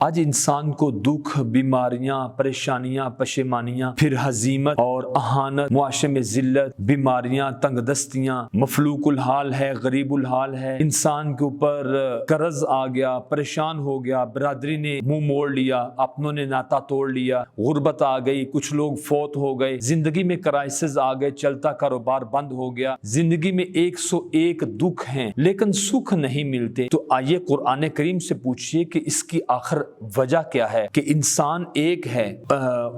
آج انسان کو دکھ، بیماریاں، پریشانیاں، پشیمانیاں، پھر ہزیمت اور اہانت، معاشرے میں ذلت، بیماریاں، تنگ دستیاں، مفلوق الحال ہے، غریب الحال ہے، انسان کے اوپر قرض آ گیا، پریشان ہو گیا، برادری نے منہ موڑ لیا، اپنوں نے ناتا توڑ لیا، غربت آ گئی، کچھ لوگ فوت ہو گئے، زندگی میں کرائسس آ گئے، چلتا کاروبار بند ہو گیا، زندگی میں 101 دکھ ہیں لیکن سکھ نہیں ملتے۔ تو آئیے قرآن کریم سے پوچھئے کہ اس کی آخر وجہ کیا ہے کہ انسان ایک ہے،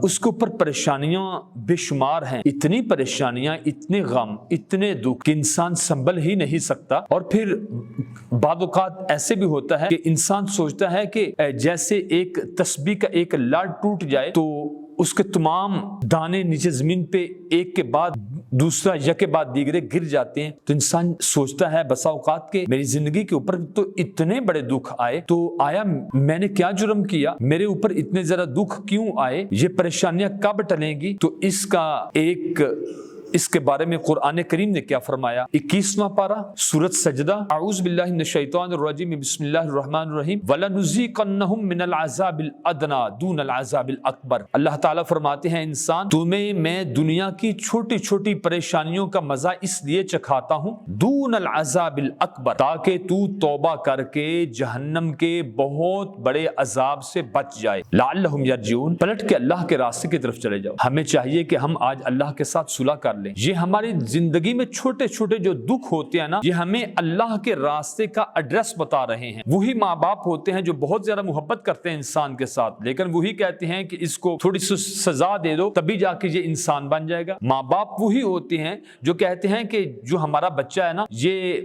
اس کے اوپر پریشانیاں بے شمار ہیں، اتنی پریشانیاں، اتنے غم، اتنے دکھ کہ انسان سنبھل ہی نہیں سکتا۔ اور پھر بعض اوقات ایسے بھی ہوتا ہے کہ انسان سوچتا ہے کہ جیسے ایک تسبیح کا ایک لڑ ٹوٹ جائے تو اس کے تمام دانے نیچے زمین پہ ایک کے بعد دوسرا یکے بعد دیگرے گر جاتے ہیں۔ تو انسان سوچتا ہے بسا اوقات کہ میری زندگی کے اوپر تو اتنے بڑے دکھ آئے، تو آیا میں نے کیا جرم کیا، میرے اوپر اتنے زیادہ دکھ کیوں آئے، یہ پریشانیاں کب ٹلیں گی؟ تو اس کے بارے میں قرآن کریم نے کیا فرمایا؟ 21واں پارہ سورۃ سجدہ، اعوذ باللہ من الشیطان الرجیم، بسم اللہ الرحمن الرحیم، وَلَنُذِيقَنَّهُم مِّنَ الْعَذَابِ الْأَدْنَىٰ دُونَ الْعَذَابِ الْأَكْبَرِ۔ اللہ تعالیٰ فرماتے ہیں انسان تمہیں میں دنیا کی چھوٹی چھوٹی پریشانیوں کا مزہ اس لیے چکھاتا ہوں دون العذاب الاکبر، تاکہ تو توبہ کر کے جہنم کے بہت بڑے عذاب سے بچ جائے، لعلہم یرجعون، پلٹ کے اللہ کے راستے کی طرف چلے جاؤ۔ ہمیں چاہیے کہ ہم آج اللہ کے ساتھ صلح کر لیں۔ یہ ہماری زندگی میں چھوٹے چھوٹے جو دکھ ہوتے ہیں نا، یہ ہمیں اللہ کے راستے کا ایڈریس بتا رہے ہیں۔ وہی ماں باپ ہوتے ہیں جو بہت زیادہ محبت کرتے ہیں انسان کے ساتھ، لیکن وہی کہتے ہیں کہ اس کو تھوڑی سی سزا دے دو تبھی جا کے یہ انسان بن جائے گا۔ ماں باپ وہی ہوتے ہیں جو کہتے ہیں کہ جو ہمارا بچہ ہے نا یہ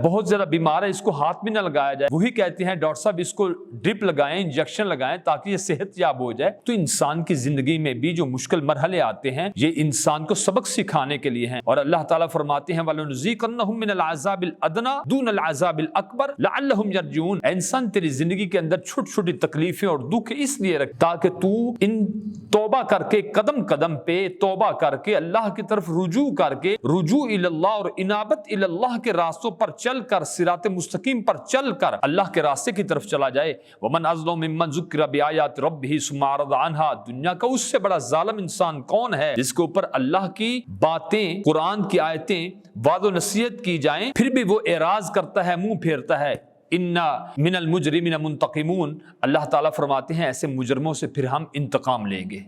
بہت زیادہ بیمار ہے، اس کو ہاتھ بھی نہ لگایا جائے، وہی کہتے ہیں ڈاکٹر صاحب اس کو ڈرپ لگائیں، انجیکشن لگائیں تاکہ یہ صحت یاب ہو جائے۔ تو انسان کی زندگی میں بھی جو مشکل مرحلے آتے ہیں یہ انسان کو سبق سکھانے کے لیے ہیں، اور اللہ تعالیٰ فرماتے ہیں وَلَنُذِيقَنَّهُم مِّنَ الْعَذَابِ الْأَدْنَىٰ دُونَ الْعَذَابِ الْأَكْبَرِ لَعَلَّهُمْ يَرْجِعُونَ۔ اے انسان تیری زندگی کے اندر چھوٹی چھوٹی تکلیفیں اور دکھ اس لیے رکھ تاکہ تو ان توبہ کر کے قدم قدم پہ توبہ کر کے اللہ کی طرف رجوع کر کے، رجوع اللہ اور انابت اللہ کے راستوں پر چل کر، صراط مستقیم پر چل کر اللہ کے راستے کی طرف چلا جائے۔ وَمَنْ أَظْلَمُ مِمَّنْ ذُكِّرَ بِآيَاتِ رَبِّهِ ثُمَّ أَعْرَضَ عَنْهَا۔ دنیا کا اس سے بڑا ظالم انسان کون ہے جس کے اوپر اللہ کی باتیں، قرآن کی آیتیں، وعظ و نصیحت کی جائیں پھر بھی وہ اعراض کرتا ہے، منہ پھیرتا ہے۔ اِنَّا مِنَ الْمُجْرِمِينَ مُنْتَقِمُونَ۔ اللہ تعالیٰ فرماتے ہیں ایسے مجرموں سے پھر ہم انتقام لیں گے۔